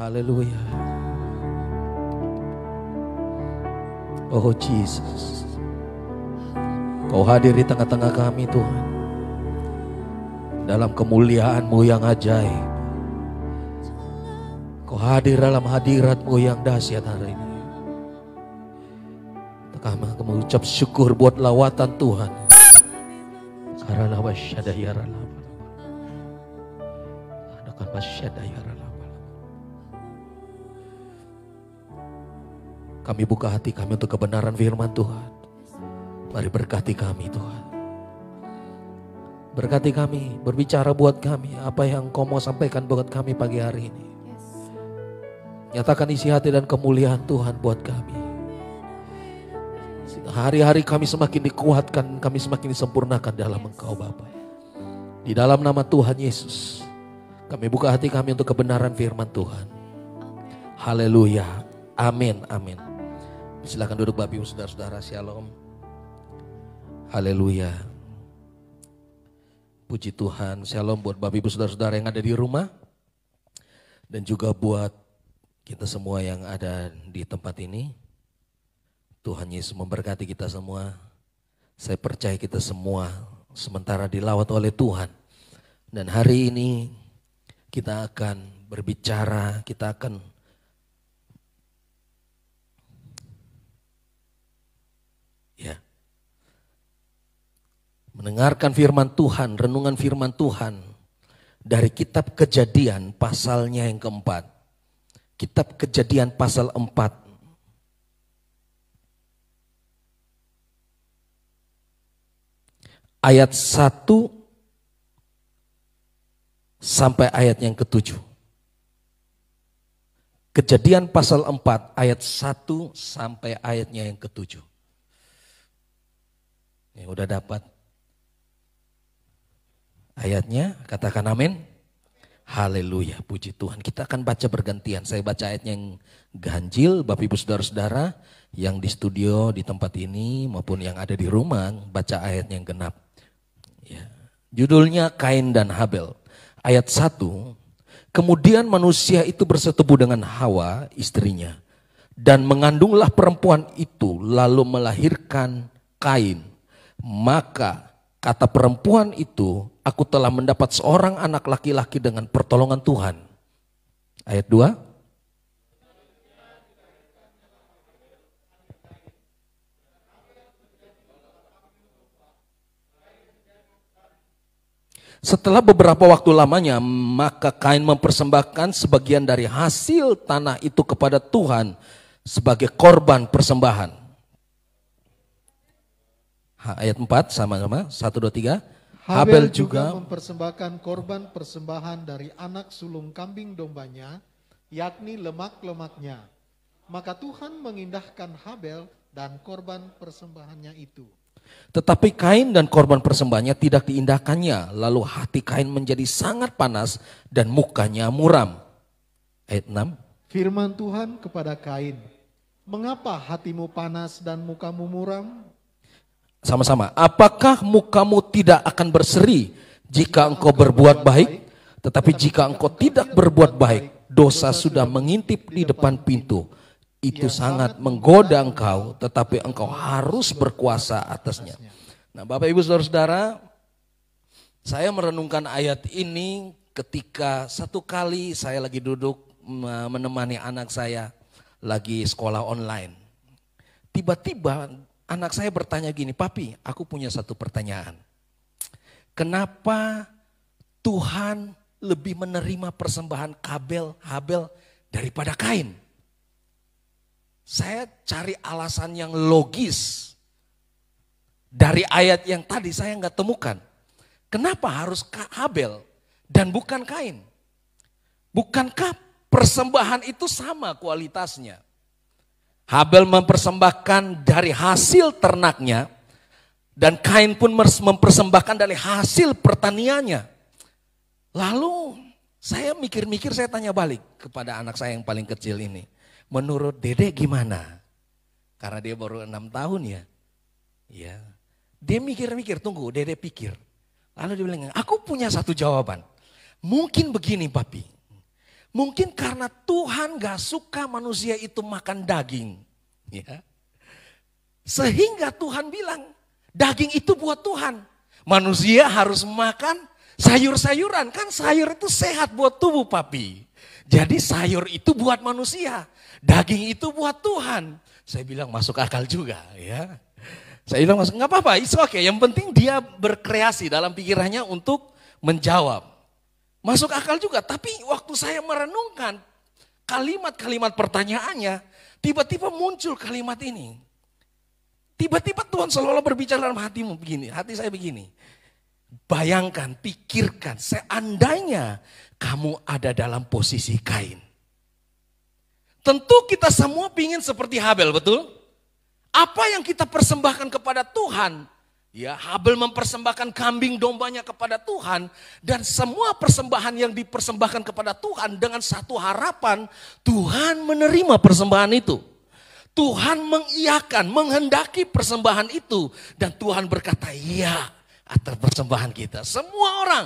Haleluya. Oh Jesus, Kau hadir di tengah-tengah kami Tuhan, dalam kemuliaan-Mu yang ajaib. Kau hadir dalam hadirat-Mu yang dahsyat hari ini. Kami mengucap syukur buat lawatan Tuhan. Karena wasyadayara lama. Adakan wasyadayara lama. Kami buka hati kami untuk kebenaran firman Tuhan. Mari berkati kami Tuhan. Berkati kami, berbicara buat kami apa yang Kau mau sampaikan buat kami pagi hari ini. Nyatakan isi hati dan kemuliaan Tuhan buat kami. Hari-hari kami semakin dikuatkan, kami semakin disempurnakan dalam Engkau Bapa. Di dalam nama Tuhan Yesus, kami buka hati kami untuk kebenaran firman Tuhan. Haleluya, amin, amin. Silakan duduk Bapak Ibu Saudara-saudara, shalom. Haleluya. Puji Tuhan, shalom buat Bapak Ibu Saudara-saudara yang ada di rumah. Dan juga buat kita semua yang ada di tempat ini. Tuhan Yesus memberkati kita semua. Saya percaya kita semua sementara dilawat oleh Tuhan. Dan hari ini kita akan berbicara, kita akan mendengarkan firman Tuhan, renungan firman Tuhan dari kitab Kejadian pasalnya yang keempat. Kitab Kejadian pasal 4. Ayat 1 sampai ayat yang ke-7. Kejadian pasal 4 ayat 1 sampai ayatnya yang ke-7. Yang udah dapat ayatnya, katakan amin. Haleluya, puji Tuhan. Kita akan baca bergantian. Saya baca ayatnya yang ganjil, Bapak Ibu Saudara-saudara yang di studio di tempat ini maupun yang ada di rumah baca ayatnya yang genap. Ya. Judulnya Kain dan Habel. Ayat 1, kemudian manusia itu bersetubuh dengan Hawa istrinya dan mengandunglah perempuan itu lalu melahirkan Kain. Maka kata perempuan itu, aku telah mendapat seorang anak laki-laki dengan pertolongan Tuhan. Ayat 2. Setelah beberapa waktu lamanya, maka Kain mempersembahkan sebagian dari hasil tanah itu kepada Tuhan sebagai korban persembahan. Ayat 4 sama-sama, 1, 2, 3. Habel juga mempersembahkan korban persembahan dari anak sulung kambing dombanya, yakni lemak-lemaknya. Maka Tuhan mengindahkan Habel dan korban persembahannya itu. Tetapi Kain dan korban persembahannya tidak diindahkannya. Lalu hati Kain menjadi sangat panas dan mukanya muram. Ayat 6. Firman Tuhan kepada Kain, mengapa hatimu panas dan mukamu muram? Sama-sama, apakah mukamu tidak akan berseri jika engkau berbuat baik? Tetapi jika engkau tidak berbuat baik, dosa sudah mengintip di depan pintu. Itu sangat menggoda engkau, tetapi engkau harus berkuasa atasnya. Nah Bapak Ibu Saudara-saudara, saya merenungkan ayat ini ketika satu kali saya lagi duduk menemani anak saya lagi sekolah online. Tiba-tiba anak saya bertanya gini, Papi, aku punya satu pertanyaan. Kenapa Tuhan lebih menerima persembahan Habel daripada Kain? Saya cari alasan yang logis dari ayat yang tadi saya nggak temukan. Kenapa harus Habel dan bukan Kain? Bukankah persembahan itu sama kualitasnya? Habel mempersembahkan dari hasil ternaknya dan Kain pun mempersembahkan dari hasil pertaniannya. Lalu saya mikir-mikir, saya tanya balik kepada anak saya yang paling kecil ini. Menurut Dede gimana? Karena dia baru 6 tahun ya. Ya. Dia mikir-mikir, tunggu Dede pikir. Lalu dia bilang, aku punya satu jawaban. Mungkin begini Papi. Mungkin karena Tuhan gak suka manusia itu makan daging. Ya. Sehingga Tuhan bilang, daging itu buat Tuhan. Manusia harus makan sayur-sayuran. Kan sayur itu sehat buat tubuh papi. Jadi sayur itu buat manusia. Daging itu buat Tuhan. Saya bilang masuk akal juga ya. Saya bilang masuk, gak apa-apa, it's okay. Yang penting dia berkreasi dalam pikirannya untuk menjawab. Masuk akal juga, tapi waktu saya merenungkan kalimat-kalimat pertanyaannya, tiba-tiba muncul kalimat ini. Tiba-tiba Tuhan seolah-olah berbicara dalam hatimu begini, hati saya begini. Bayangkan, pikirkan, seandainya kamu ada dalam posisi Kain. Tentu kita semua ingin seperti Habel, betul? Apa yang kita persembahkan kepada Tuhan? Ya, Habel mempersembahkan kambing dombanya kepada Tuhan, dan semua persembahan yang dipersembahkan kepada Tuhan dengan satu harapan, Tuhan menerima persembahan itu. Tuhan mengiyakan, menghendaki persembahan itu, dan Tuhan berkata iya atas persembahan kita. Semua orang,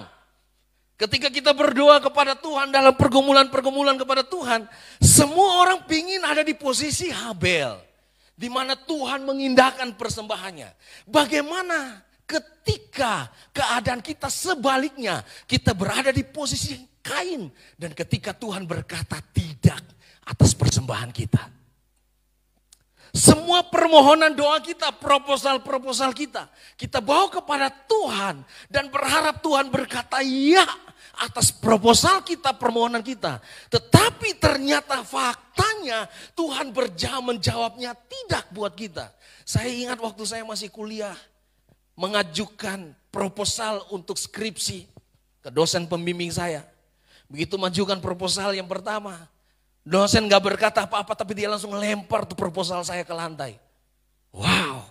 ketika kita berdoa kepada Tuhan dalam pergumulan-pergumulan kepada Tuhan, semua orang ingin ada di posisi Habel. Di mana Tuhan mengindahkan persembahannya. Bagaimana ketika keadaan kita sebaliknya, kita berada di posisi Kain. Dan ketika Tuhan berkata tidak atas persembahan kita. Semua permohonan doa kita, proposal-proposal kita bawa kepada Tuhan. Dan berharap Tuhan berkata ya atas proposal kita, permohonan kita. Tetapi ternyata faktanya Tuhan menjawabnya tidak buat kita. Saya ingat waktu saya masih kuliah, mengajukan proposal untuk skripsi ke dosen pembimbing saya. Begitu mengajukan proposal yang pertama, dosen gak berkata apa-apa, tapi dia langsung lempar tuh proposal saya ke lantai. Wow,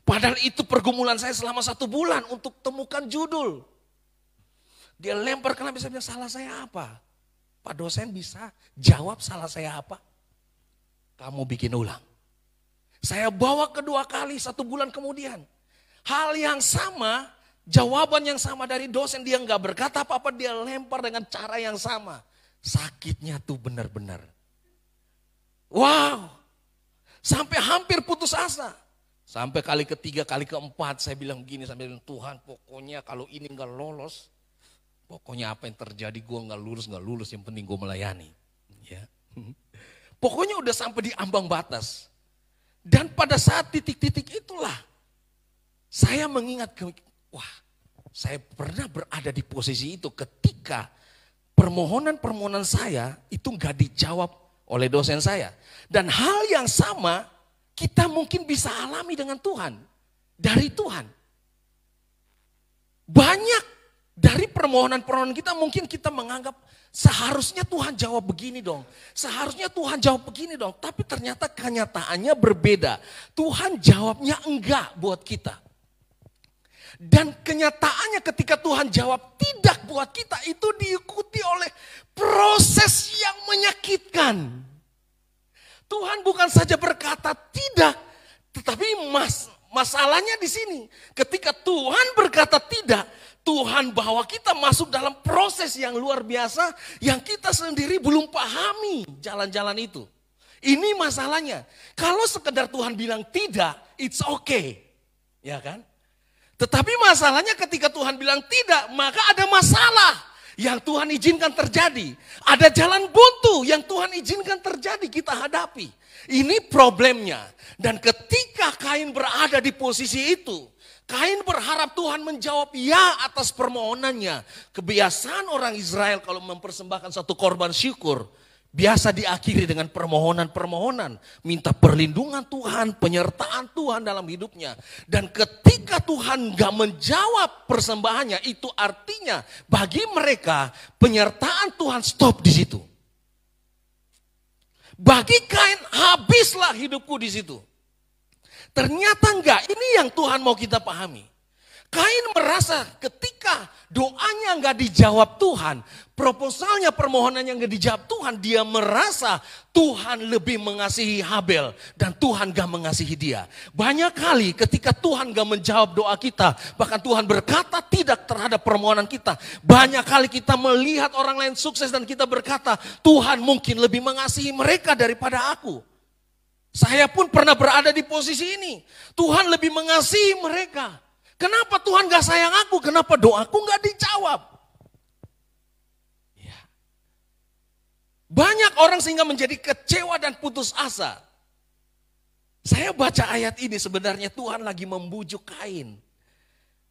padahal itu pergumulan saya selama 1 bulan untuk temukan judul. Dia lempar, kenapa bisa bilang salah saya apa? Pak dosen bisa jawab salah saya apa? Kamu bikin ulang. Saya bawa kedua kali 1 bulan kemudian. Hal yang sama, jawaban yang sama dari dosen, dia nggak berkata apa-apa, dia lempar dengan cara yang sama. Sakitnya tuh benar-benar. Wow, sampai hampir putus asa. Sampai kali ketiga, kali keempat saya bilang gini, sampai bilang Tuhan pokoknya kalau ini nggak lolos, pokoknya apa yang terjadi gue nggak lulus, yang penting gue melayani. Ya. Pokoknya udah sampai di ambang batas. Dan pada saat titik-titik itulah, saya mengingat, wah saya pernah berada di posisi itu ketika permohonan-permohonan saya itu nggak dijawab oleh dosen saya. Dan hal yang sama kita mungkin bisa alami dengan Tuhan, dari Tuhan. Banyak dari permohonan-permohonan kita mungkin kita menganggap seharusnya Tuhan jawab begini dong. Seharusnya Tuhan jawab begini dong. Tapi ternyata kenyataannya berbeda. Tuhan jawabnya enggak buat kita. Dan kenyataannya ketika Tuhan jawab tidak buat kita, itu diikuti oleh proses yang menyakitkan. Tuhan bukan saja berkata tidak, tetapi masalahnya di sini. Ketika Tuhan berkata tidak, Tuhan bawa kita masuk dalam proses yang luar biasa yang kita sendiri belum pahami jalan-jalan itu. Ini masalahnya. Kalau sekedar Tuhan bilang tidak, it's okay. Ya kan? Tetapi masalahnya ketika Tuhan bilang tidak, maka ada masalah yang Tuhan izinkan terjadi. Ada jalan buntu yang Tuhan izinkan terjadi kita hadapi. Ini problemnya. Dan ketika Kain berada di posisi itu, Kain berharap Tuhan menjawab ya atas permohonannya. Kebiasaan orang Israel kalau mempersembahkan satu korban syukur, biasa diakhiri dengan permohonan-permohonan. Minta perlindungan Tuhan, penyertaan Tuhan dalam hidupnya. Dan ketika Tuhan gak menjawab persembahannya, itu artinya bagi mereka penyertaan Tuhan stop di situ. Bagi Kain habislah hidupku di situ. Ternyata enggak, ini yang Tuhan mau kita pahami. Kain merasa ketika doanya nggak dijawab Tuhan, proposalnya, permohonannya nggak dijawab Tuhan, dia merasa Tuhan lebih mengasihi Habel dan Tuhan nggak mengasihi dia. Banyak kali ketika Tuhan nggak menjawab doa kita, bahkan Tuhan berkata tidak terhadap permohonan kita. Banyak kali kita melihat orang lain sukses dan kita berkata, Tuhan mungkin lebih mengasihi mereka daripada aku. Saya pun pernah berada di posisi ini. Tuhan lebih mengasihi mereka. Kenapa Tuhan gak sayang aku? Kenapa doaku gak dijawab? Ya. Banyak orang sehingga menjadi kecewa dan putus asa. Saya baca ayat ini sebenarnya Tuhan lagi membujuk Kain.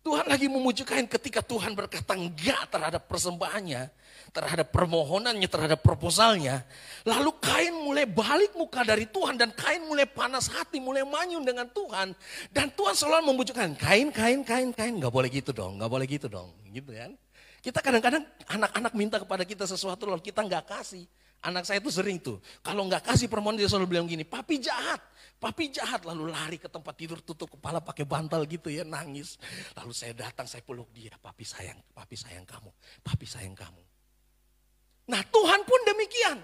Tuhan lagi membujuk Kain ketika Tuhan berkata enggak terhadap persembahannya, terhadap permohonannya, terhadap proposalnya. Lalu Kain mulai balik muka dari Tuhan dan Kain mulai panas hati, mulai manyun dengan Tuhan. Dan Tuhan selalu membujuk Kain, Gak boleh gitu dong, gitu kan. Kita kadang-kadang anak-anak minta kepada kita sesuatu lalu kita gak kasih. Anak saya itu sering tuh, kalau nggak kasih permohonan dia selalu bilang gini, papi jahat, lalu lari ke tempat tidur tutup kepala pakai bantal gitu ya, nangis. Lalu saya datang, saya peluk dia, papi sayang kamu. Nah Tuhan pun demikian,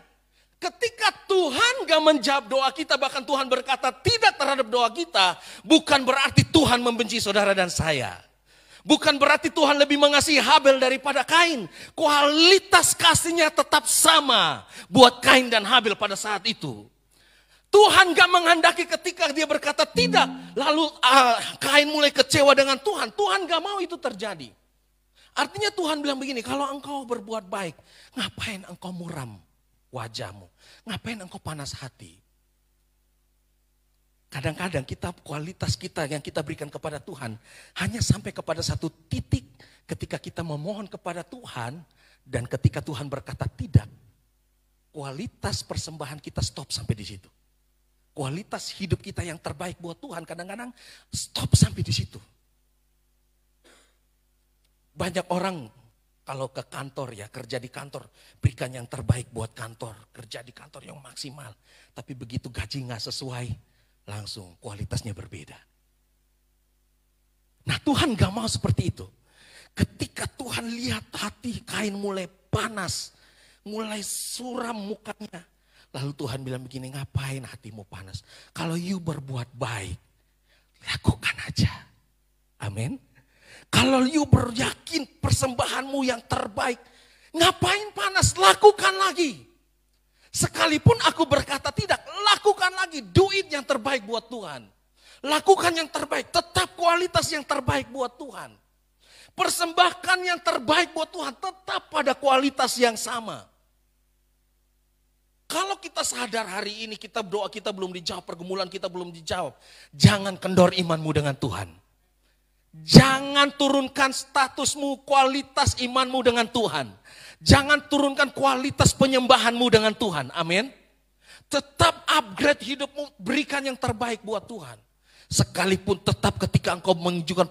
ketika Tuhan gak menjawab doa kita, bahkan Tuhan berkata tidak terhadap doa kita, bukan berarti Tuhan membenci saudara dan saya. Bukan berarti Tuhan lebih mengasihi Habel daripada Kain. Kualitas kasihnya tetap sama buat Kain dan Habel pada saat itu. Tuhan gak menghendaki ketika dia berkata tidak. Lalu Kain mulai kecewa dengan Tuhan. Tuhan gak mau itu terjadi. Artinya Tuhan bilang begini, kalau engkau berbuat baik, ngapain engkau muram wajahmu? Ngapain engkau panas hati? Kadang-kadang kualitas kita yang kita berikan kepada Tuhan hanya sampai kepada satu titik ketika kita memohon kepada Tuhan dan ketika Tuhan berkata tidak. Kualitas persembahan kita stop sampai di situ. Kualitas hidup kita yang terbaik buat Tuhan kadang-kadang stop sampai di situ. Banyak orang kalau ke kantor ya, kerja di kantor, berikan yang terbaik buat kantor, kerja di kantor yang maksimal. Tapi begitu gaji gak sesuai, langsung kualitasnya berbeda. Nah Tuhan gak mau seperti itu. Ketika Tuhan lihat hati Kain mulai panas, mulai suram mukanya. Lalu Tuhan bilang begini, ngapain hatimu panas? Kalau you berbuat baik, lakukan aja. Amin. Kalau you beryakin persembahanmu yang terbaik, ngapain panas? Lakukan lagi. Sekalipun aku berkata tidak, lakukan lagi, do it yang terbaik buat Tuhan. Lakukan yang terbaik, tetap kualitas yang terbaik buat Tuhan. Persembahkan yang terbaik buat Tuhan, tetap pada kualitas yang sama. Kalau kita sadar hari ini kita doa kita belum dijawab, pergumulan kita belum dijawab, jangan kendor imanmu dengan Tuhan. Jangan turunkan statusmu, kualitas imanmu dengan Tuhan. Jangan turunkan kualitas penyembahanmu dengan Tuhan. Amin. Tetap upgrade hidupmu, berikan yang terbaik buat Tuhan. Sekalipun tetap ketika engkau menunjukkan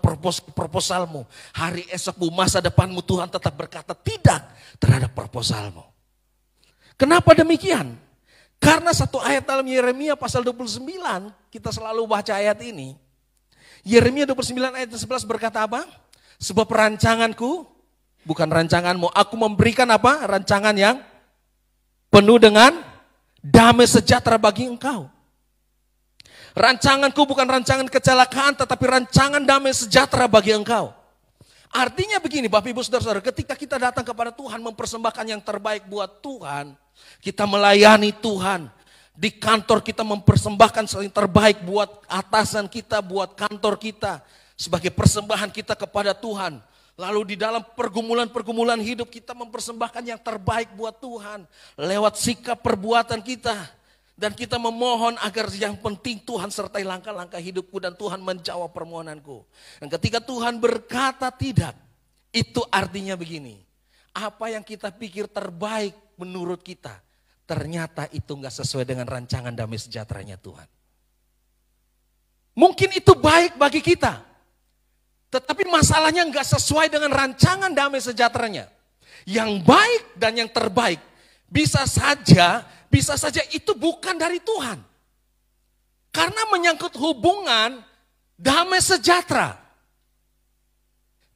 proposalmu, hari esokmu, masa depanmu, Tuhan tetap berkata tidak terhadap proposalmu. Kenapa demikian? Karena satu ayat dalam Yeremia pasal 29, kita selalu baca ayat ini. Yeremia 29 ayat 11 berkata apa? Sebab rancanganku, bukan rancanganmu, aku memberikan apa? Rancangan yang penuh dengan damai sejahtera bagi engkau. Rancanganku bukan rancangan kecelakaan, tetapi rancangan damai sejahtera bagi engkau. Artinya begini Bapak Ibu Saudara-saudara, ketika kita datang kepada Tuhan mempersembahkan yang terbaik buat Tuhan, kita melayani Tuhan. Di kantor kita mempersembahkan yang terbaik buat atasan kita, buat kantor kita. Sebagai persembahan kita kepada Tuhan. Lalu di dalam pergumulan-pergumulan hidup kita mempersembahkan yang terbaik buat Tuhan. Lewat sikap perbuatan kita. Dan kita memohon agar yang penting Tuhan sertai langkah-langkah hidupku dan Tuhan menjawab permohonanku. Dan ketika Tuhan berkata tidak, itu artinya begini. Apa yang kita pikir terbaik menurut kita, ternyata itu gak sesuai dengan rancangan damai sejahteranya Tuhan. Mungkin itu baik bagi kita. Tetapi masalahnya gak sesuai dengan rancangan damai sejahteranya. Yang baik dan yang terbaik bisa saja itu bukan dari Tuhan. Karena menyangkut hubungan damai sejahtera.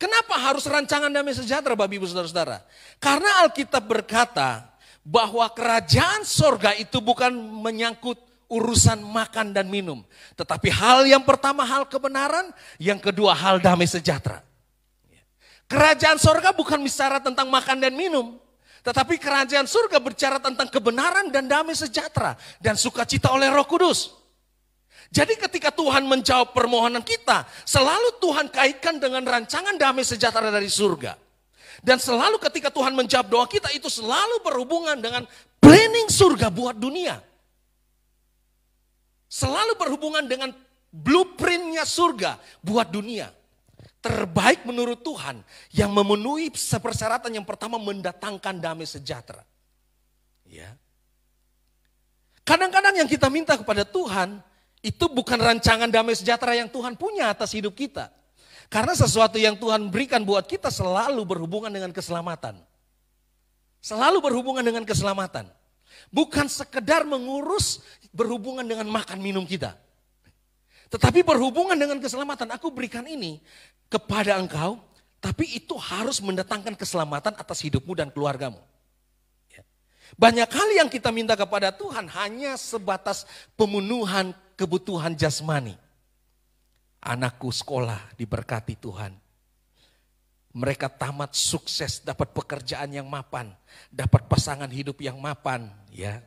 Kenapa harus rancangan damai sejahtera Bapak Ibu Saudara-saudara? Karena Alkitab berkata bahwa kerajaan sorga itu bukan menyangkut urusan makan dan minum. Tetapi hal yang pertama hal kebenaran, yang kedua hal damai sejahtera. Kerajaan sorga bukan bicara tentang makan dan minum. Tetapi kerajaan surga bicara tentang kebenaran dan damai sejahtera. Dan sukacita oleh Roh Kudus. Jadi ketika Tuhan menjawab permohonan kita, selalu Tuhan kaitkan dengan rancangan damai sejahtera dari surga. Dan selalu ketika Tuhan menjawab doa kita, itu selalu berhubungan dengan planning surga buat dunia. Selalu berhubungan dengan blueprintnya surga buat dunia. Terbaik menurut Tuhan yang memenuhi persyaratan yang pertama mendatangkan damai sejahtera. Ya. Kadang-kadang yang kita minta kepada Tuhan itu bukan rancangan damai sejahtera yang Tuhan punya atas hidup kita. Karena sesuatu yang Tuhan berikan buat kita selalu berhubungan dengan keselamatan. Selalu berhubungan dengan keselamatan. Bukan sekedar mengurus berhubungan dengan makan minum kita. Tetapi berhubungan dengan keselamatan. Aku berikan ini kepada engkau, tapi itu harus mendatangkan keselamatan atas hidupmu dan keluargamu. Banyak hal yang kita minta kepada Tuhan hanya sebatas pemenuhan kebutuhan jasmani. Anakku sekolah diberkati Tuhan. Mereka tamat sukses, dapat pekerjaan yang mapan, dapat pasangan hidup yang mapan, ya,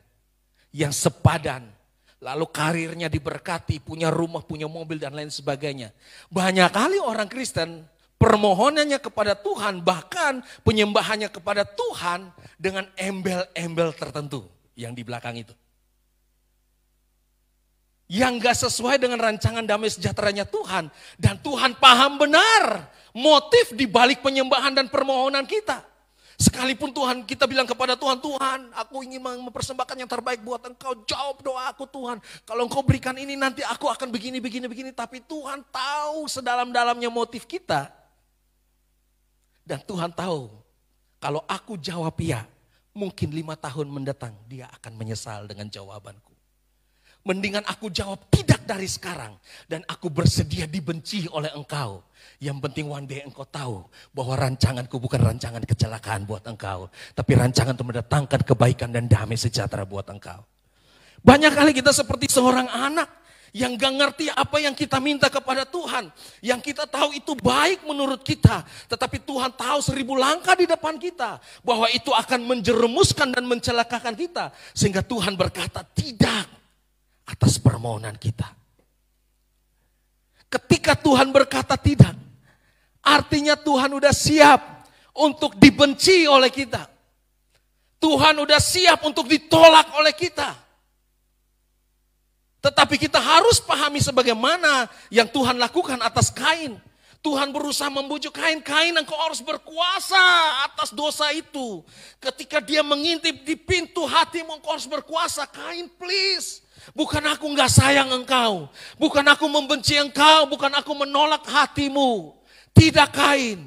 yang sepadan. Lalu karirnya diberkati, punya rumah, punya mobil dan lain sebagainya. Banyak kali orang Kristen permohonannya kepada Tuhan, bahkan penyembahannya kepada Tuhan dengan embel-embel tertentu yang di belakang itu. Yang gak sesuai dengan rancangan damai sejahteranya Tuhan. Dan Tuhan paham benar motif di balik penyembahan dan permohonan kita. Sekalipun Tuhan kita bilang kepada Tuhan, Tuhan aku ingin mempersembahkan yang terbaik buat engkau, jawab doa aku Tuhan. Kalau engkau berikan ini nanti aku akan begini. Tapi Tuhan tahu sedalam-dalamnya motif kita. Dan Tuhan tahu kalau aku jawab ya, mungkin 5 tahun mendatang dia akan menyesal dengan jawabanku. Mendingan aku jawab tidak dari sekarang. Dan aku bersedia dibenci oleh engkau. Yang penting one day engkau tahu bahwa rancanganku bukan rancangan kecelakaan buat engkau. Tapi rancangan untuk mendatangkan kebaikan dan damai sejahtera buat engkau. Banyak kali kita seperti seorang anak yang gak ngerti apa yang kita minta kepada Tuhan. Yang kita tahu itu baik menurut kita. Tetapi Tuhan tahu 1000 langkah di depan kita. Bahwa itu akan menjerumuskan dan mencelakakan kita. Sehingga Tuhan berkata tidak atas permohonan kita. Ketika Tuhan berkata tidak, artinya Tuhan udah siap untuk dibenci oleh kita. Tuhan udah siap untuk ditolak oleh kita. Tetapi kita harus pahami sebagaimana yang Tuhan lakukan atas Kain. Tuhan berusaha membujuk Kain, Kain engkau harus berkuasa atas dosa itu. Ketika dia mengintip di pintu hatimu, engkau harus berkuasa. Kain please. Bukan aku gak sayang engkau. Bukan aku membenci engkau. Bukan aku menolak hatimu. Tidak Kain.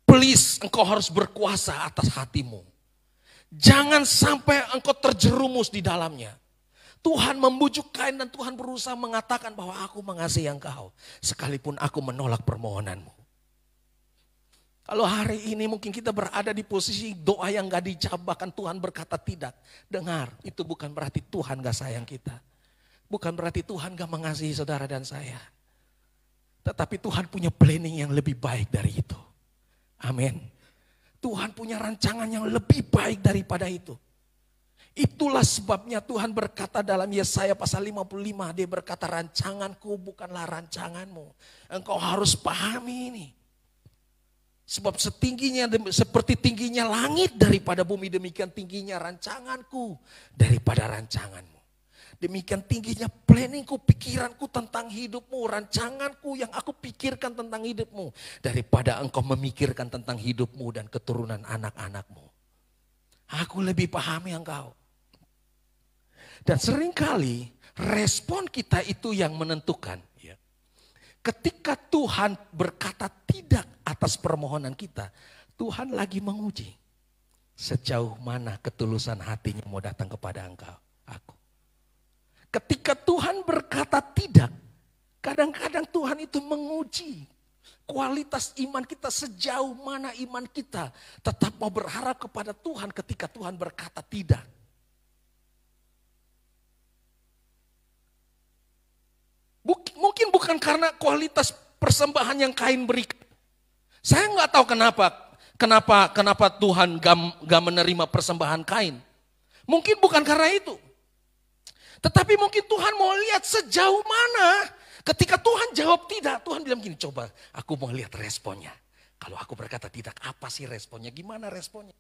Please engkau harus berkuasa atas hatimu. Jangan sampai engkau terjerumus di dalamnya. Tuhan membujuk Kain dan Tuhan berusaha mengatakan bahwa aku mengasihi engkau. Sekalipun aku menolak permohonanmu. Kalau hari ini mungkin kita berada di posisi doa yang gak dijawab, bahkan Tuhan berkata tidak. Dengar, itu bukan berarti Tuhan gak sayang kita. Bukan berarti Tuhan gak mengasihi saudara dan saya. Tetapi Tuhan punya planning yang lebih baik dari itu. Amin. Tuhan punya rancangan yang lebih baik daripada itu. Itulah sebabnya Tuhan berkata dalam Yesaya pasal 55. Dia berkata rancanganku bukanlah rancanganmu. Engkau harus pahami ini. Sebab seperti tingginya langit daripada bumi, demikian tingginya rancanganku daripada rancanganmu. Demikian tingginya planningku, pikiranku tentang hidupmu, rancanganku yang aku pikirkan tentang hidupmu. Daripada engkau memikirkan tentang hidupmu dan keturunan anak-anakmu. Aku lebih pahami engkau. Dan seringkali respon kita itu yang menentukan. Ketika Tuhan berkata tidak atas permohonan kita, Tuhan lagi menguji sejauh mana ketulusan hatinya mau datang kepada aku. Ketika Tuhan berkata tidak, kadang-kadang kualitas iman kita, sejauh mana iman kita tetap mau berharap kepada Tuhan ketika Tuhan berkata tidak. Mungkin bukan karena kualitas persembahan yang Kain berikan. Saya nggak tahu kenapa Tuhan gak menerima persembahan Kain. Mungkin bukan karena itu. Tetapi mungkin Tuhan mau lihat sejauh mana. Ketika Tuhan jawab tidak, Tuhan bilang gini, coba aku mau lihat responnya. Kalau aku berkata tidak, apa sih responnya? Gimana responnya?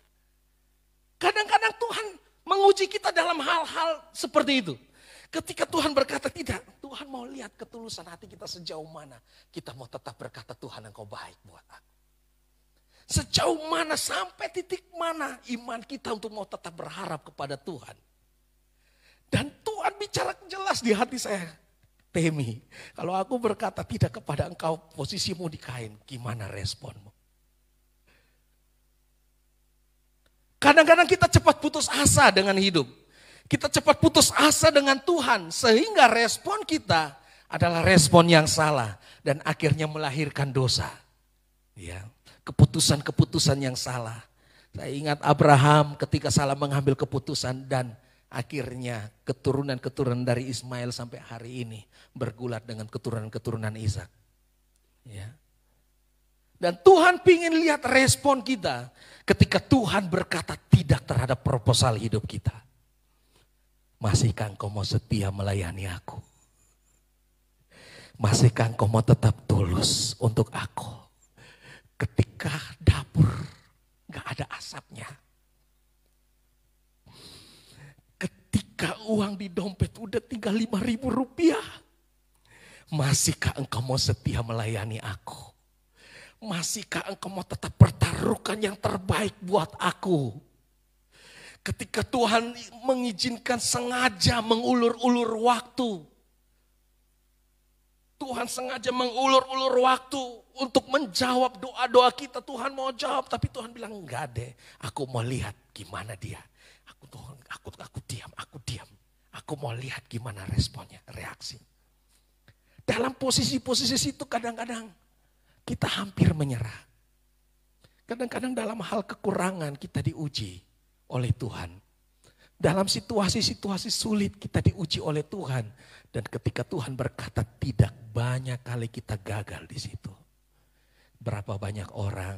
Kadang-kadang Tuhan menguji kita dalam hal-hal seperti itu. Ketika Tuhan berkata tidak, Tuhan mau lihat ketulusan hati kita sejauh mana. Kita mau tetap berkata, Tuhan Engkau baik buat aku. Sejauh mana, sampai titik mana iman kita untuk mau tetap berharap kepada Tuhan. Dan Tuhan bicara jelas di hati saya. Temi, kalau aku berkata tidak kepada engkau, posisimu di Kain, gimana responmu? Kadang-kadang kita cepat putus asa dengan hidup. Kita cepat putus asa dengan Tuhan, sehingga respon kita adalah respon yang salah dan akhirnya melahirkan dosa. Ya, keputusan-keputusan yang salah. Saya ingat Abraham ketika salah mengambil keputusan dan akhirnya keturunan-keturunan dari Ismail sampai hari ini bergulat dengan keturunan-keturunan Ishak. Ya. Dan Tuhan ingin lihat respon kita ketika Tuhan berkata tidak terhadap proposal hidup kita. Masihkah engkau mau setia melayani aku? Masihkah engkau mau tetap tulus untuk aku? Ketika dapur gak ada asapnya. Ketika uang di dompet udah tinggal 5.000 rupiah. Masihkah engkau mau setia melayani aku? Masihkah engkau mau tetap pertaruhkan yang terbaik buat aku? Ketika Tuhan mengizinkan sengaja mengulur-ulur waktu. Tuhan sengaja mengulur-ulur waktu untuk menjawab doa-doa kita. Tuhan mau jawab tapi Tuhan bilang enggak deh. Aku mau lihat gimana dia. Aku diam. Aku mau lihat gimana responnya, reaksi. Dalam posisi-posisi itu kadang-kadang kita hampir menyerah. Kadang-kadang dalam hal kekurangan kita diuji oleh Tuhan. Dalam situasi-situasi sulit kita diuji oleh Tuhan. Dan ketika Tuhan berkata tidak, banyak kali kita gagal di situ. Berapa banyak orang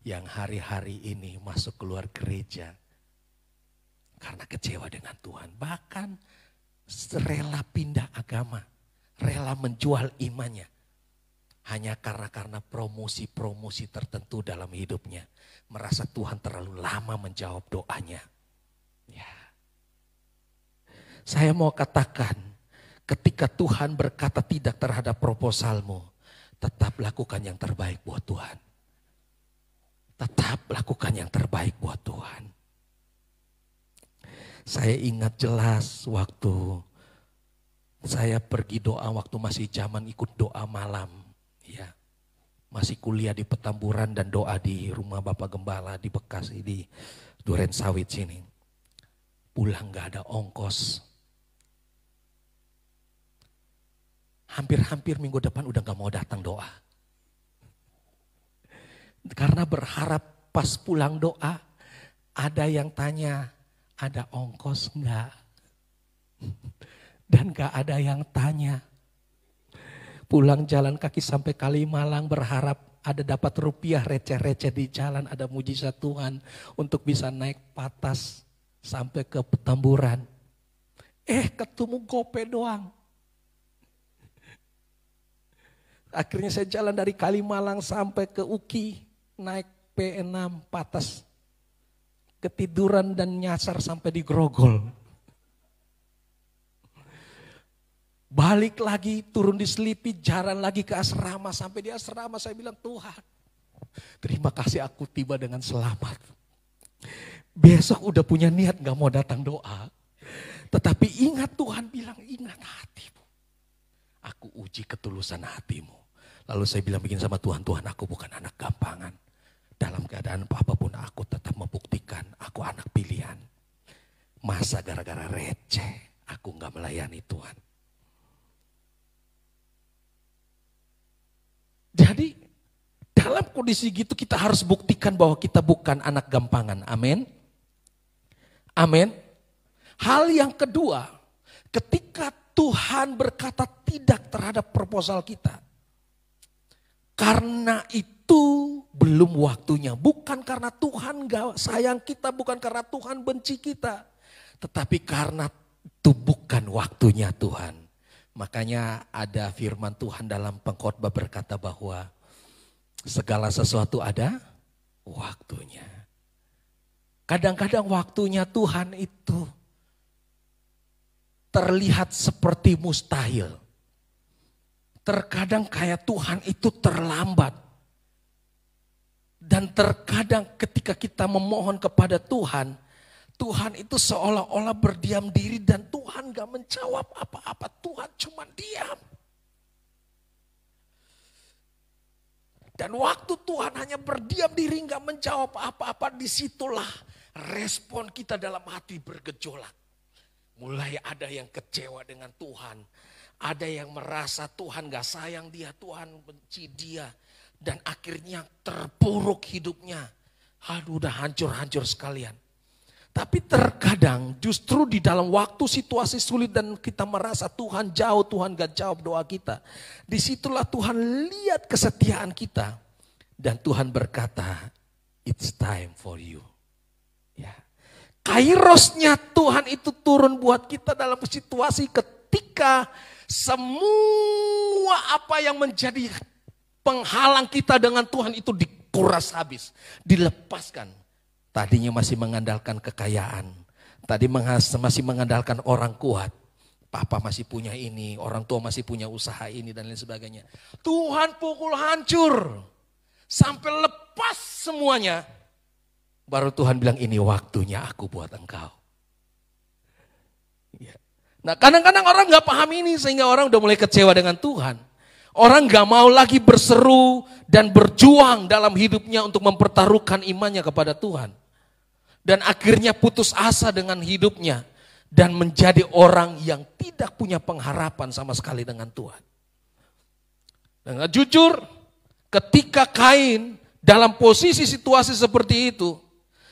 yang hari-hari ini masuk keluar gereja karena kecewa dengan Tuhan. Bahkan rela pindah agama, rela menjual imannya. Hanya karena promosi-promosi tertentu dalam hidupnya. Merasa Tuhan terlalu lama menjawab doanya. Ya. Saya mau katakan, ketika Tuhan berkata tidak terhadap proposalmu, tetap lakukan yang terbaik buat Tuhan. Tetap lakukan yang terbaik buat Tuhan. Saya ingat jelas waktu saya pergi doa waktu masih zaman ikut doa malam. Ya, masih kuliah di Petamburan dan doa di rumah Bapak Gembala di Bekasi di Duren Sawit sini. Pulang gak ada ongkos. Hampir-hampir minggu depan udah gak mau datang doa. Karena berharap pas pulang doa ada yang tanya, ada ongkos enggak? Dan gak ada yang tanya. Pulang jalan kaki sampai Kalimalang berharap ada dapat rupiah receh-receh di jalan, ada mujizat Tuhan untuk bisa naik patas sampai ke Petamburan. Ketemu gope doang. Akhirnya saya jalan dari Kalimalang sampai ke Uki, naik P6 patas. Ketiduran dan nyasar sampai di Grogol. Balik lagi, turun di Selipi, jalan lagi ke asrama. Sampai di asrama saya bilang, Tuhan, terima kasih aku tiba dengan selamat. Besok udah punya niat gak mau datang doa. Tetapi ingat Tuhan bilang, ingat hatimu. Aku uji ketulusan hatimu. Lalu saya bilang begini sama Tuhan, Tuhan aku bukan anak gampangan. Dalam keadaan apapun aku tetap membuktikan aku anak pilihan. Masa gara-gara receh aku gak melayani Tuhan. Jadi dalam kondisi gitu kita harus buktikan bahwa kita bukan anak gampangan. Amin. Amin. Hal yang kedua, ketika Tuhan berkata tidak terhadap proposal kita, karena itu belum waktunya. Bukan karena Tuhan gak sayang kita, bukan karena Tuhan benci kita. Tetapi karena itu bukan waktunya Tuhan. Makanya ada firman Tuhan dalam pengkhotbah berkata bahwa segala sesuatu ada waktunya. Kadang-kadang waktunya Tuhan itu terlihat seperti mustahil. Terkadang kayak Tuhan itu terlambat. Dan terkadang ketika kita memohon kepada Tuhan, Tuhan itu seolah-olah berdiam diri dan Tuhan gak menjawab apa-apa. Tuhan cuma diam. Dan waktu Tuhan hanya berdiam diri gak menjawab apa-apa, disitulah respon kita dalam hati bergejolak. Mulai ada yang kecewa dengan Tuhan. Ada yang merasa Tuhan gak sayang dia, Tuhan benci dia. Dan akhirnya terpuruk hidupnya. Aduh udah hancur-hancur sekalian. Tapi terkadang justru di dalam waktu situasi sulit dan kita merasa Tuhan jauh, Tuhan gak jawab doa kita. Disitulah Tuhan lihat kesetiaan kita. Dan Tuhan berkata, it's time for you. Ya. Kairosnya Tuhan itu turun buat kita dalam situasi ketika semua apa yang menjadi penghalang kita dengan Tuhan itu dikuras habis, dilepaskan. Tadinya masih mengandalkan kekayaan, tadi masih mengandalkan orang kuat. Papa masih punya ini, orang tua masih punya usaha ini dan lain sebagainya. Tuhan pukul hancur, sampai lepas semuanya. Baru Tuhan bilang ini waktunya aku buat engkau. Nah kadang-kadang orang gak paham ini sehingga orang udah mulai kecewa dengan Tuhan. Orang gak mau lagi berseru dan berjuang dalam hidupnya untuk mempertaruhkan imannya kepada Tuhan. Dan akhirnya putus asa dengan hidupnya. Dan menjadi orang yang tidak punya pengharapan sama sekali dengan Tuhan. Dengan jujur, ketika Kain dalam posisi situasi seperti itu,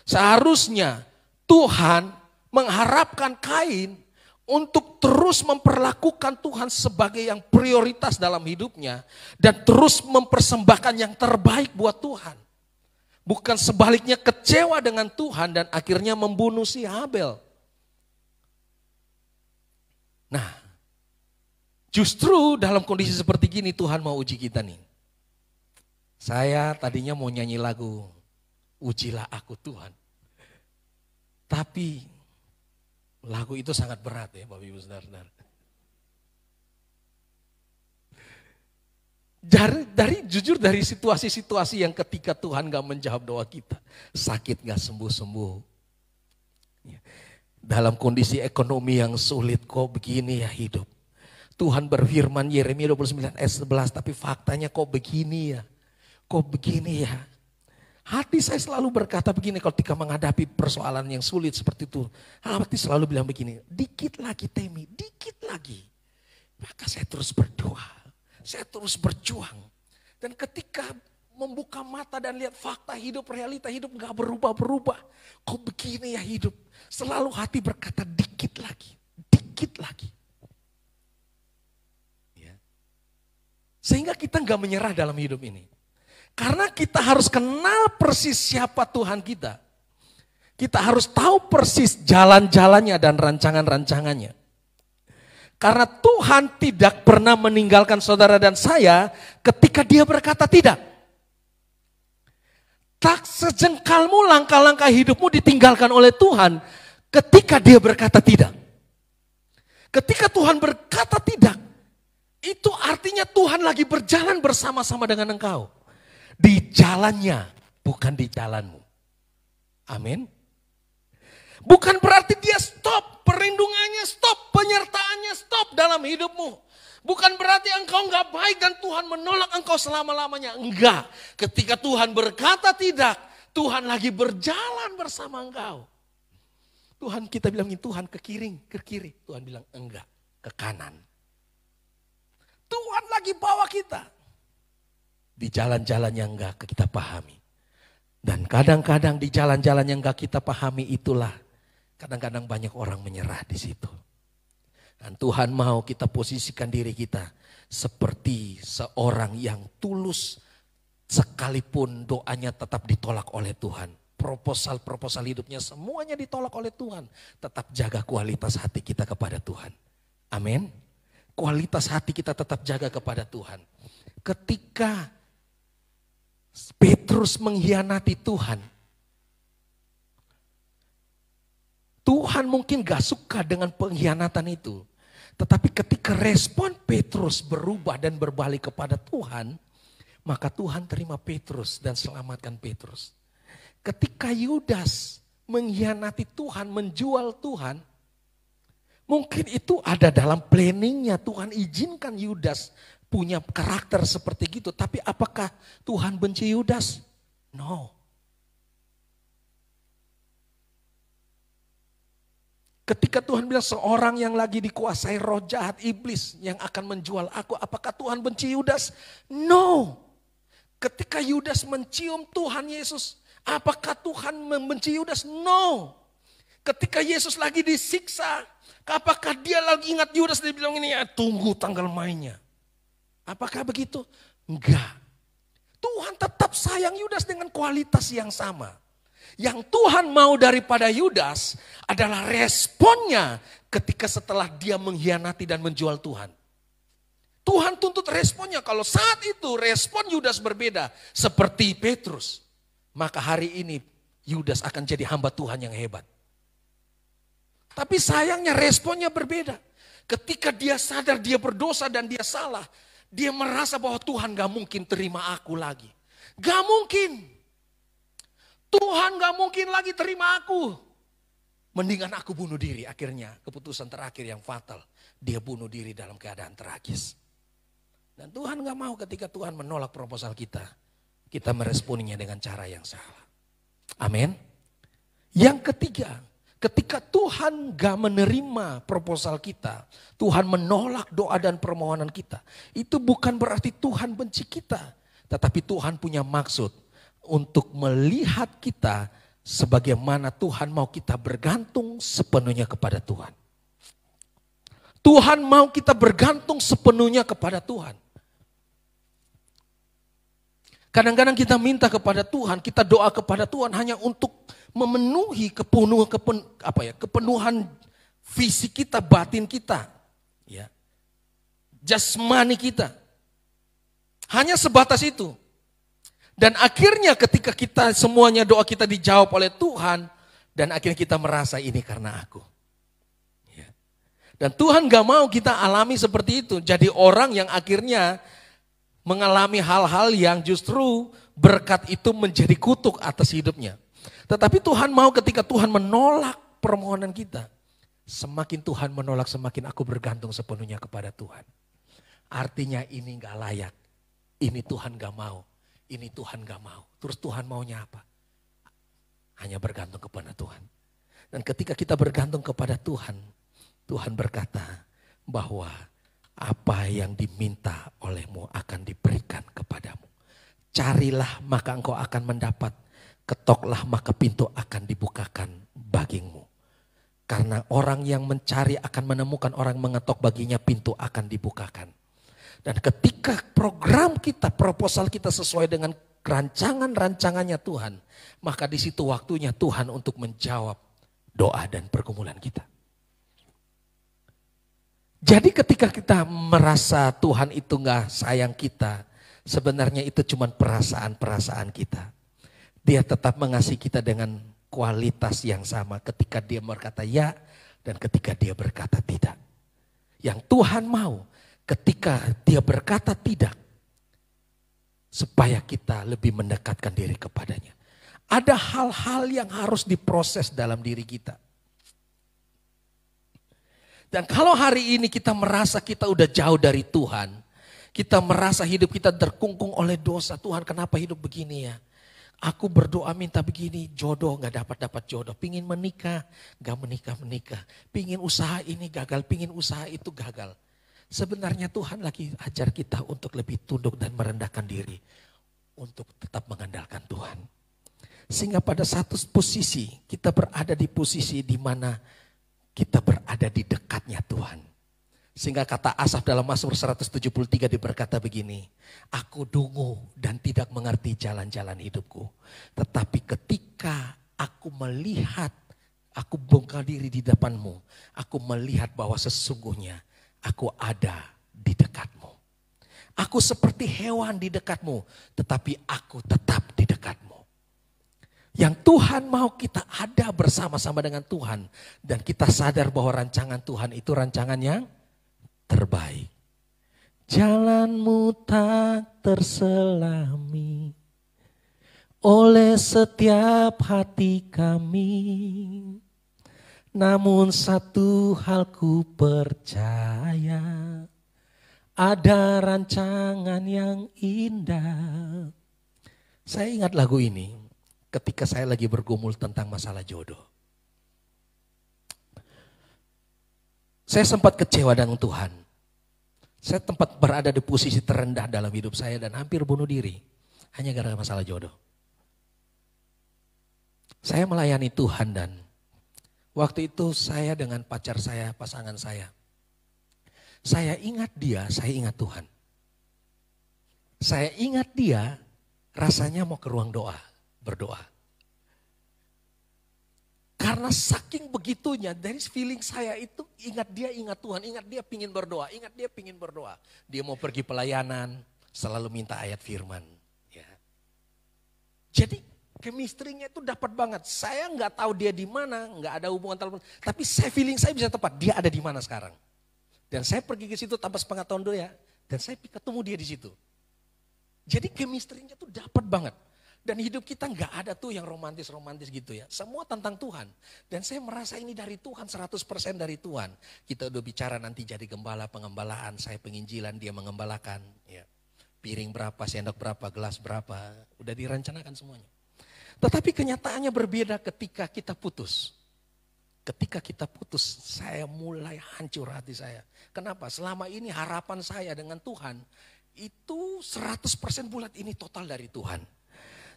seharusnya Tuhan mengharapkan Kain untuk terus memperlakukan Tuhan sebagai yang prioritas dalam hidupnya. Dan terus mempersembahkan yang terbaik buat Tuhan. Bukan sebaliknya kecewa dengan Tuhan dan akhirnya membunuh si Habel. Nah, justru dalam kondisi seperti gini Tuhan mau uji kita nih. Saya tadinya mau nyanyi lagu, Ujilah Aku Tuhan. Tapi lagu itu sangat berat ya Bapak Ibu Saudara-saudara. Jujur dari situasi-situasi yang ketika Tuhan gak menjawab doa kita. Sakit gak sembuh-sembuh. Dalam kondisi ekonomi yang sulit kok begini ya hidup. Tuhan berfirman Yeremia 29 ayat 11 tapi faktanya kok begini ya. Kok begini ya. Hati saya selalu berkata begini ketika menghadapi persoalan yang sulit seperti itu. Hati selalu bilang begini, dikit lagi Temi, dikit lagi. Maka saya terus berdoa. Saya terus berjuang. Dan ketika membuka mata dan lihat fakta hidup, realita hidup gak berubah-berubah. Kok begini ya hidup? Selalu hati berkata dikit lagi, dikit lagi. Ya. Sehingga kita gak menyerah dalam hidup ini. Karena kita harus kenal persis siapa Tuhan kita. Kita harus tahu persis jalan-jalannya dan rancangan-rancangannya. Karena Tuhan tidak pernah meninggalkan saudara dan saya ketika dia berkata tidak. Tak sejengkalmu langkah-langkah hidupmu ditinggalkan oleh Tuhan ketika dia berkata tidak. Ketika Tuhan berkata tidak, itu artinya Tuhan lagi berjalan bersama-sama dengan engkau. Di jalannya, bukan di jalanmu. Amin. Bukan berarti dia stop, perlindungannya stop, penyertaannya stop dalam hidupmu. Bukan berarti engkau enggak baik dan Tuhan menolak engkau selama-lamanya. Enggak, ketika Tuhan berkata tidak, Tuhan lagi berjalan bersama engkau. Tuhan kita bilang Tuhan ke kiri. Tuhan bilang enggak, ke kanan. Tuhan lagi bawa kita. di jalan-jalan yang enggak kita pahami. Dan kadang-kadang di jalan-jalan yang enggak kita pahami itulah kadang-kadang banyak orang menyerah di situ. Dan Tuhan mau kita posisikan diri kita seperti seorang yang tulus sekalipun doanya tetap ditolak oleh Tuhan. Proposal-proposal hidupnya semuanya ditolak oleh Tuhan. Tetap jaga kualitas hati kita kepada Tuhan. Amin. Kualitas hati kita tetap jaga kepada Tuhan. Ketika Petrus mengkhianati Tuhan, Tuhan mungkin gak suka dengan pengkhianatan itu. Tetapi ketika respon Petrus berubah dan berbalik kepada Tuhan, maka Tuhan terima Petrus dan selamatkan Petrus. Ketika Yudas mengkhianati Tuhan, menjual Tuhan, mungkin itu ada dalam planningnya. Tuhan izinkan Yudas punya karakter seperti gitu. Tapi apakah Tuhan benci Yudas? No. Ketika Tuhan bilang seorang yang lagi dikuasai roh jahat iblis yang akan menjual aku, apakah Tuhan benci Yudas? No. Ketika Yudas mencium Tuhan Yesus, apakah Tuhan membenci Yudas? No. Ketika Yesus lagi disiksa, apakah dia lagi ingat Yudas? Dia bilang ini ya, tunggu tanggal mainnya. Apakah begitu? Enggak. Tuhan tetap sayang Yudas dengan kualitas yang sama. Yang Tuhan mau daripada Yudas adalah responnya ketika setelah dia mengkhianati dan menjual Tuhan. Tuhan tuntut responnya. Kalau saat itu respon Yudas berbeda seperti Petrus, maka hari ini Yudas akan jadi hamba Tuhan yang hebat. Tapi sayangnya responnya berbeda. Ketika dia sadar dia berdosa dan dia salah, dia merasa bahwa Tuhan gak mungkin terima aku lagi. Gak mungkin. Tuhan gak mungkin lagi terima aku. Mendingan aku bunuh diri. Akhirnya keputusan terakhir yang fatal. Dia bunuh diri dalam keadaan tragis. Dan Tuhan gak mau ketika Tuhan menolak proposal kita. Kita meresponinya dengan cara yang salah. Amin. Yang ketiga, ketika Tuhan gak menerima proposal kita, Tuhan menolak doa dan permohonan kita, itu bukan berarti Tuhan benci kita. Tetapi Tuhan punya maksud untuk melihat kita sebagaimana Tuhan mau kita bergantung sepenuhnya kepada Tuhan. Tuhan mau kita bergantung sepenuhnya kepada Tuhan. Kadang-kadang kita minta kepada Tuhan, kita doa kepada Tuhan hanya untuk memenuhi kepenuhan fisik kita, batin kita, ya, jasmani kita. Hanya sebatas itu. Dan akhirnya ketika kita semuanya doa kita dijawab oleh Tuhan, dan akhirnya kita merasa ini karena aku. Ya. Dan Tuhan gak mau kita alami seperti itu. Jadi orang yang akhirnya mengalami hal-hal yang justru berkat itu menjadi kutuk atas hidupnya. Tetapi Tuhan mau ketika Tuhan menolak permohonan kita. Semakin Tuhan menolak, semakin aku bergantung sepenuhnya kepada Tuhan. Artinya ini gak layak. Ini Tuhan gak mau. Ini Tuhan gak mau. Terus Tuhan maunya apa? Hanya bergantung kepada Tuhan. Dan ketika kita bergantung kepada Tuhan, Tuhan berkata bahwa apa yang diminta olehmu akan diberikan kepadamu. Carilah maka engkau akan mendapat. Ketoklah maka pintu akan dibukakan bagimu. Karena orang yang mencari akan menemukan, orang mengetok baginya pintu akan dibukakan. Dan ketika program kita, proposal kita sesuai dengan rancangannya Tuhan, maka di situ waktunya Tuhan untuk menjawab doa dan pergumulan kita. Jadi ketika kita merasa Tuhan itu gak sayang kita, sebenarnya itu cuma perasaan-perasaan kita. Dia tetap mengasihi kita dengan kualitas yang sama ketika dia berkata ya dan ketika dia berkata tidak. Yang Tuhan mau ketika dia berkata tidak, supaya kita lebih mendekatkan diri kepadanya. Ada hal-hal yang harus diproses dalam diri kita. Dan kalau hari ini kita merasa kita udah jauh dari Tuhan, kita merasa hidup kita terkungkung oleh dosa. Tuhan, kenapa hidup begini ya? Aku berdoa minta begini, jodoh gak dapat jodoh. Pingin menikah, gak menikah. Pingin usaha ini gagal, pingin usaha itu gagal. Sebenarnya Tuhan lagi ajar kita untuk lebih tunduk dan merendahkan diri. untuk tetap mengandalkan Tuhan. Sehingga pada satu posisi kita berada di posisi di mana kita berada di dekatnya Tuhan. Sehingga kata Asaf dalam Mazmur 173 berkata begini, aku dungu dan tidak mengerti jalan-jalan hidupku. Tetapi ketika aku melihat, aku bongkar diri di depanmu, aku melihat bahwa sesungguhnya aku ada di dekatmu. Aku seperti hewan di dekatmu, tetapi aku tetap di dekatmu. Yang Tuhan mau kita ada bersama-sama dengan Tuhan. Dan kita sadar bahwa rancangan Tuhan itu rancangan yang terbaik. Jalanmu tak terselami oleh setiap hati kami. Namun satu hal ku percaya, ada rancangan yang indah. Saya ingat lagu ini ketika saya lagi bergumul tentang masalah jodoh. Saya sempat kecewa dengan Tuhan. Saya tempat berada di posisi terendah dalam hidup saya dan hampir bunuh diri. Hanya gara-gara masalah jodoh. Saya melayani Tuhan dan waktu itu saya dengan pacar saya, pasangan saya. Saya ingat dia, saya ingat Tuhan. Saya ingat dia, rasanya mau ke ruang doa, berdoa. Karena saking begitunya, dari feeling saya itu ingat dia, ingat Tuhan, ingat dia pingin berdoa, ingat dia pingin berdoa. Dia mau pergi pelayanan, selalu minta ayat firman. Ya. Jadi chemistry-nya itu dapat banget. Saya nggak tahu dia di mana, nggak ada hubungan telepon. Tapi feeling saya bisa tepat, dia ada di mana sekarang. Dan saya pergi ke situ tanpa sepengetahuan dia, dan saya ketemu dia di situ. Jadi chemistry-nya tuh dapat banget. Dan hidup kita nggak ada tuh yang romantis-romantis gitu ya. Semua tentang Tuhan. Dan saya merasa ini dari Tuhan, 100% dari Tuhan. Kita udah bicara nanti jadi gembala, pengembalaan, saya penginjilan, dia mengembalakan. Ya. Piring berapa, sendok berapa, gelas berapa, udah direncanakan semuanya. Tetapi kenyataannya berbeda ketika kita putus. Ketika kita putus, saya mulai hancur hati saya. Kenapa? Selama ini harapan saya dengan Tuhan, itu 100% bulat ini total dari Tuhan.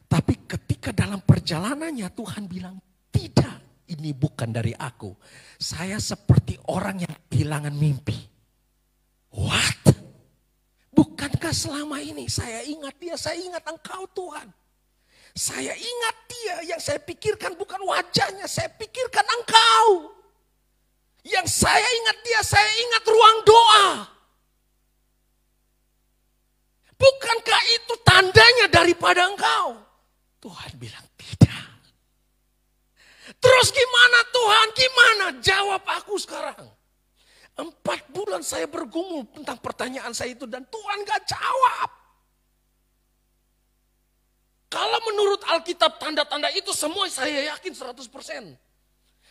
Tapi ketika dalam perjalanannya Tuhan bilang, tidak, ini bukan dari aku. Saya seperti orang yang kehilangan mimpi. What? Bukankah selama ini saya ingat dia, saya ingat Engkau Tuhan. Saya ingat dia, yang saya pikirkan bukan wajahnya, saya pikirkan Engkau. Yang saya ingat dia, saya ingat ruang doa. Bukankah itu tandanya daripada Engkau? Tuhan bilang tidak. Terus gimana Tuhan? Gimana? Jawab aku sekarang. 4 bulan saya bergumul tentang pertanyaan saya itu dan Tuhan gak jawab. Kalau menurut Alkitab tanda-tanda itu semua saya yakin 100%.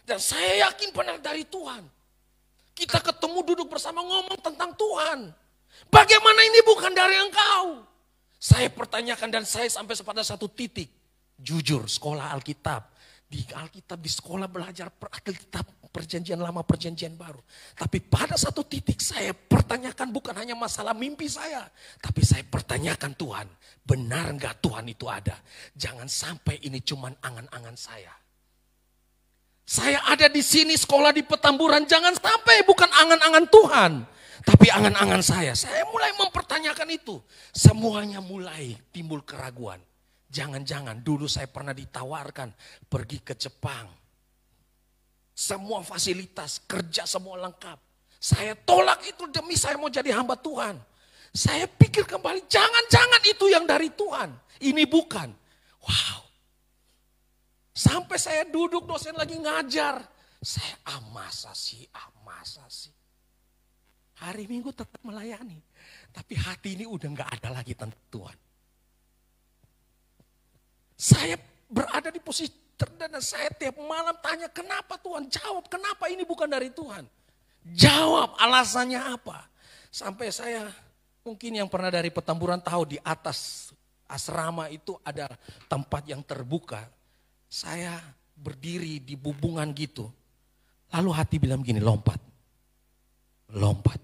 Dan saya yakin benar dari Tuhan. Kita ketemu duduk bersama ngomong tentang Tuhan. Bagaimana ini bukan dari Engkau? Saya pertanyakan dan saya sampai pada satu titik. Jujur, sekolah Alkitab. Di Alkitab, di sekolah belajar Alkitab, perjanjian lama, perjanjian baru. Tapi pada satu titik saya pertanyakan bukan hanya masalah mimpi saya. Tapi saya pertanyakan Tuhan, benar enggak Tuhan itu ada? Jangan sampai ini cuman angan-angan saya. Saya ada di sini sekolah di Petamburan, jangan sampai bukan angan-angan Tuhan. Tapi angan-angan saya mulai mempertanyakan itu. Semuanya mulai timbul keraguan. Jangan-jangan dulu saya pernah ditawarkan pergi ke Jepang. Semua fasilitas, kerja semua lengkap. Saya tolak itu demi saya mau jadi hamba Tuhan. Saya pikir kembali, jangan-jangan itu yang dari Tuhan. Ini bukan. Wow. Sampai saya duduk dosen lagi ngajar. Saya masa sih. Hari Minggu tetap melayani. Tapi hati ini udah gak ada lagi tentang Tuhan. Saya berada di posisi terdedah. Saya tiap malam tanya kenapa Tuhan? Jawab kenapa ini bukan dari Tuhan? Jawab alasannya apa? Sampai saya mungkin yang pernah dari Petamburan tahu di atas asrama itu ada tempat yang terbuka. Saya berdiri di bubungan gitu. Lalu hati bilang begini, lompat. Lompat.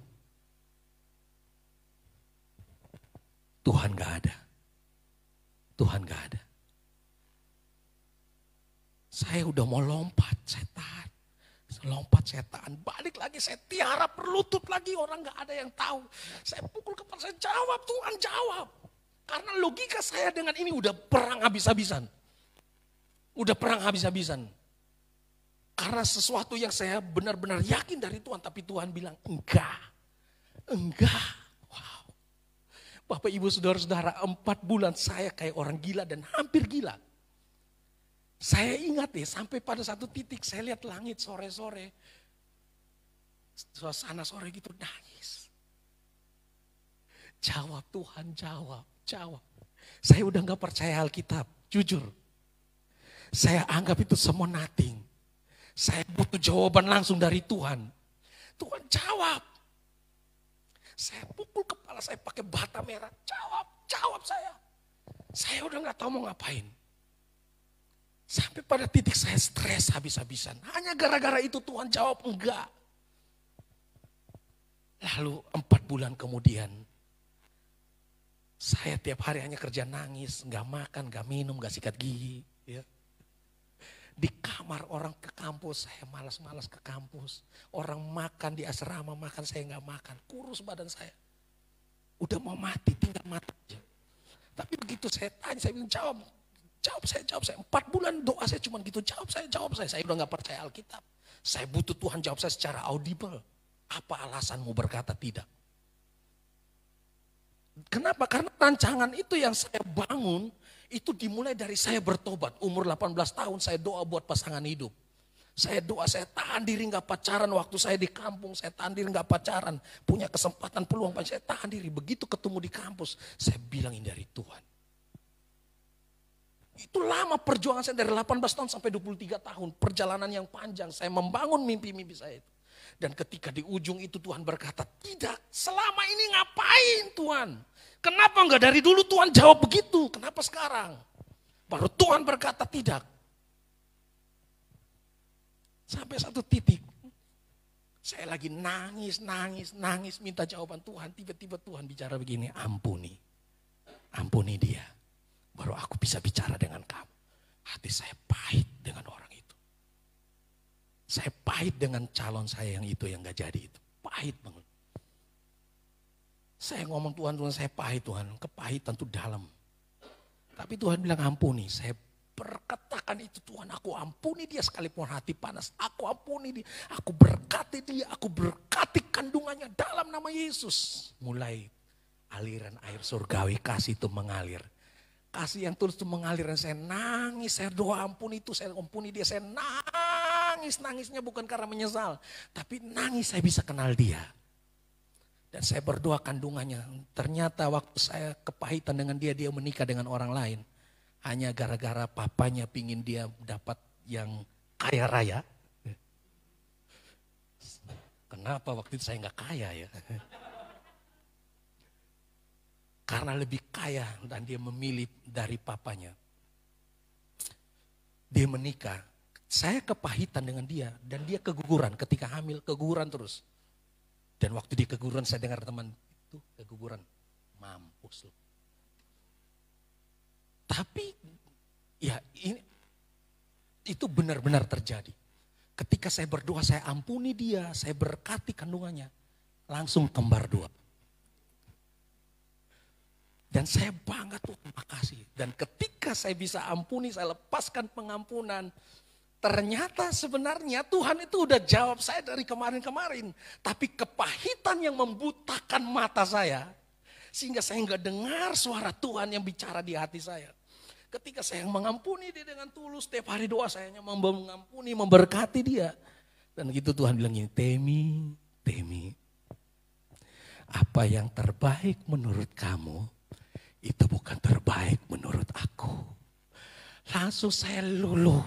Tuhan gak ada. Tuhan gak ada. Saya udah mau lompat, saya tahan. Lompat saya tahan, balik lagi saya tiarap berlutut lagi, orang gak ada yang tahu. Saya pukul kepala, saya jawab, Tuhan jawab. Karena logika saya dengan ini udah perang habis-habisan. Udah perang habis-habisan. Karena sesuatu yang saya benar-benar yakin dari Tuhan, tapi Tuhan bilang enggak. Enggak. Wow. Bapak Ibu Saudara-saudara, 4 bulan saya kayak orang gila dan hampir gila. Saya ingat sampai pada satu titik saya lihat langit sore-sore. Suasana sore gitu nangis. Jawab Tuhan, jawab. Saya udah gak percaya Alkitab, jujur. Saya anggap itu semua nothing. Saya butuh jawaban langsung dari Tuhan. Tuhan jawab. Saya pukul kepala saya pakai bata merah. Jawab saya. Saya udah gak tahu mau ngapain. Sampai pada titik saya stres habis-habisan. Hanya gara-gara itu Tuhan jawab enggak. Lalu 4 bulan kemudian. Saya tiap hari hanya kerja nangis. Gak makan, gak minum, gak sikat gigi. Ya. Di kamar orang ke kampus, saya malas-malas ke kampus. Orang makan di asrama, makan saya gak makan. Kurus badan saya. Udah mau mati, tinggal mati aja. Tapi begitu saya tanya, saya bilang jawab saya. 4 bulan doa saya cuma gitu, jawab saya. Saya udah gak percaya Alkitab. Saya butuh Tuhan jawab saya secara audible. Apa alasanmu berkata tidak? Kenapa? Karena rancangan itu yang saya bangun, itu dimulai dari saya bertobat. Umur 18 tahun saya doa buat pasangan hidup. Saya doa, saya tahan diri gak pacaran. Waktu saya di kampung, saya tahan diri gak pacaran. Punya kesempatan, peluang, saya tahan diri. Begitu ketemu di kampus, saya bilang ini dari Tuhan. Itu lama perjuangan saya dari 18 tahun sampai 23 tahun. Perjalanan yang panjang, saya membangun mimpi-mimpi saya itu. Dan ketika di ujung itu Tuhan berkata, tidak, selama ini ngapain Tuhan? Kenapa enggak dari dulu Tuhan jawab begitu? Kenapa sekarang? Baru Tuhan berkata tidak. Sampai satu titik, saya lagi nangis, minta jawaban Tuhan. Tiba-tiba Tuhan bicara begini, ampuni dia. Baru aku bisa bicara dengan kamu. Hati saya pahit dengan orang itu. Saya pahit dengan calon saya yang gak jadi itu. Pahit banget. Saya ngomong Tuhan saya pahit Tuhan. Kepahitan itu dalam. Tapi Tuhan bilang ampuni. Saya berkatakan itu Tuhan. Aku ampuni dia sekalipun hati panas. Aku ampuni dia. Aku berkati dia. Aku berkati kandungannya dalam nama Yesus. Mulai aliran air surgawi kasih itu mengalir. Kasih yang tulus itu mengalir dan saya nangis, saya doa ampuni itu, saya ampuni dia, saya nangisnya bukan karena menyesal. Tapi nangis saya bisa kenal dia. Dan saya berdoa kandungannya, ternyata waktu saya kepahitan dengan dia menikah dengan orang lain. Hanya gara-gara papanya pingin dia dapat yang kaya raya. Kenapa waktu itu saya gak kaya ya? Karena lebih kaya dan dia memilih dari papanya. Dia menikah. Saya kepahitan dengan dia dan dia keguguran. Ketika hamil keguguran terus. Dan waktu dia keguguran saya dengar teman itu keguguran. Mampus loh. Tapi ya ini itu benar-benar terjadi. Ketika saya berdoa saya ampuni dia, saya berkati kandungannya. Langsung kembar 2. Dan saya bangga Tuhan, makasih. Dan ketika saya bisa ampuni, saya lepaskan pengampunan. Ternyata sebenarnya Tuhan itu udah jawab saya dari kemarin-kemarin. Tapi kepahitan yang membutakan mata saya. Sehingga saya nggak dengar suara Tuhan yang bicara di hati saya. Ketika saya mengampuni dia dengan tulus, setiap hari doa saya hanya mengampuni, memberkati dia. Dan gitu Tuhan bilang gini, Temi, apa yang terbaik menurut kamu, itu bukan terbaik menurut aku. Langsung saya luluh.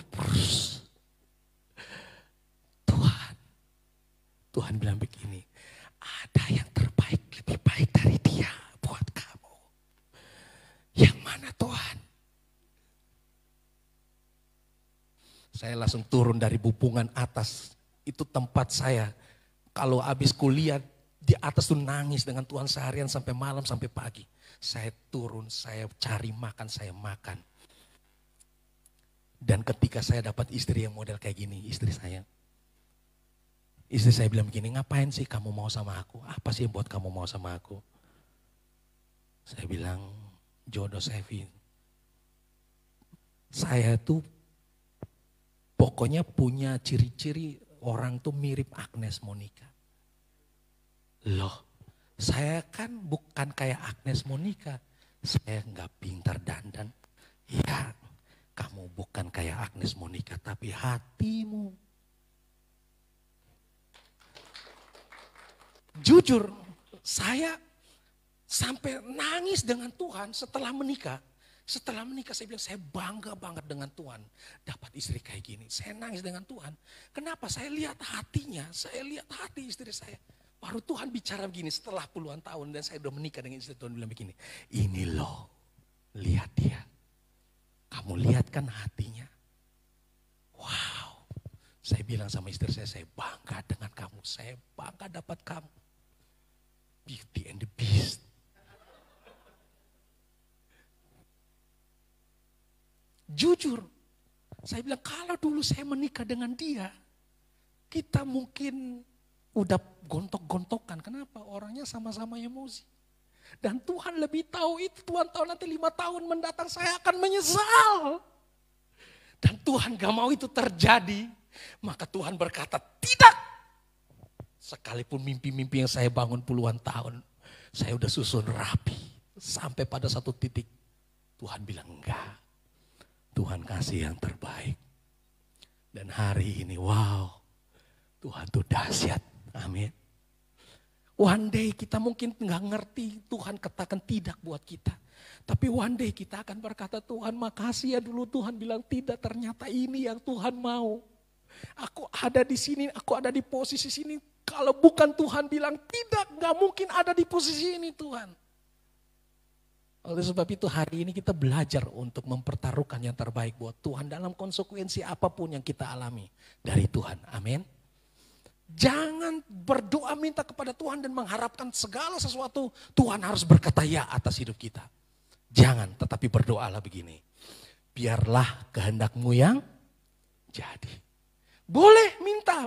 Tuhan bilang begini, ada yang terbaik lebih baik dari dia buat kamu. Yang mana Tuhan? Saya langsung turun dari bupungan atas. Itu tempat saya. Kalau habis kuliah di atas tuh nangis dengan Tuhan seharian sampai malam sampai pagi. Saya turun, saya cari makan, saya makan. Dan ketika saya dapat istri yang model kayak gini, istri saya bilang begini, ngapain sih kamu mau sama aku? Apa sih yang buat kamu mau sama aku? Saya bilang, jodoh Sevi. Saya tuh pokoknya punya ciri-ciri orang tuh mirip Agnes Monica. Loh, saya kan bukan kayak Agnes Monica. Saya nggak pintar dandan. Ya, kamu bukan kayak Agnes Monica, tapi hatimu. Jujur, saya sampai nangis dengan Tuhan setelah menikah. Setelah menikah saya bilang, saya bangga banget dengan Tuhan. Dapat istri kayak gini, saya nangis dengan Tuhan. Kenapa? Saya lihat hatinya, saya lihat hati istri saya. Baru Tuhan bicara begini setelah puluhan tahun dan saya udah menikah dengan istri, Tuhan bilang begini. Ini loh, lihat dia. Kamu lihat kan hatinya. Wow. Saya bilang sama istri saya bangga dengan kamu. Saya bangga dapat kamu. Beauty and the Beast. Jujur. Saya bilang kalau dulu saya menikah dengan dia. Kita mungkin udah gontok-gontokan. Kenapa? Orangnya sama-sama emosi. Dan Tuhan lebih tahu itu. Tuhan tahu nanti 5 tahun mendatang saya akan menyesal. Dan Tuhan gak mau itu terjadi. Maka Tuhan berkata, tidak. Sekalipun mimpi-mimpi yang saya bangun puluhan tahun. Saya udah susun rapi. Sampai pada satu titik. Tuhan bilang enggak. Tuhan kasih yang terbaik. Dan hari ini wow. Tuhan tuh dahsyat. Amin. One day kita mungkin nggak ngerti Tuhan katakan tidak buat kita. Tapi one day kita akan berkata Tuhan makasih ya dulu Tuhan bilang tidak ternyata ini yang Tuhan mau. Aku ada di sini, aku ada di posisi sini. Kalau bukan Tuhan bilang tidak, nggak mungkin ada di posisi ini Tuhan. Oleh sebab itu hari ini kita belajar untuk mempertaruhkan yang terbaik buat Tuhan dalam konsekuensi apapun yang kita alami dari Tuhan. Amin. Jangan berdoa minta kepada Tuhan dan mengharapkan segala sesuatu Tuhan harus berkata ya atas hidup kita. Jangan, tetapi berdoalah begini. Biarlah kehendakmu yang jadi. Boleh minta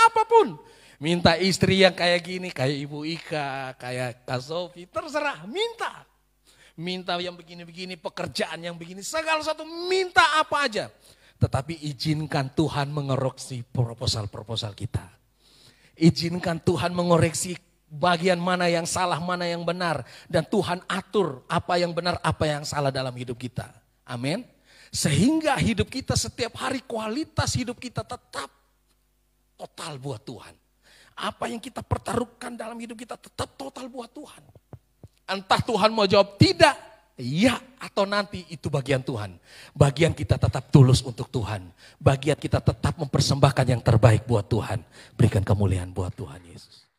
apapun. Minta istri yang kayak gini, kayak Ibu Ika, kayak Kak Sofi, terserah, minta. Minta yang begini-begini, pekerjaan yang begini, segala satu minta apa aja. Tetapi izinkan Tuhan mengoreksi proposal-proposal kita. Izinkan Tuhan mengoreksi bagian mana yang salah, mana yang benar. Dan Tuhan atur apa yang benar, apa yang salah dalam hidup kita. Amin. Sehingga hidup kita setiap hari kualitas hidup kita tetap total buat Tuhan. Apa yang kita pertaruhkan dalam hidup kita tetap total buat Tuhan. Entah Tuhan mau jawab tidak, ya atau nanti itu bagian Tuhan. Bagian kita tetap tulus untuk Tuhan. Bagian kita tetap mempersembahkan yang terbaik buat Tuhan. Berikan kemuliaan buat Tuhan Yesus.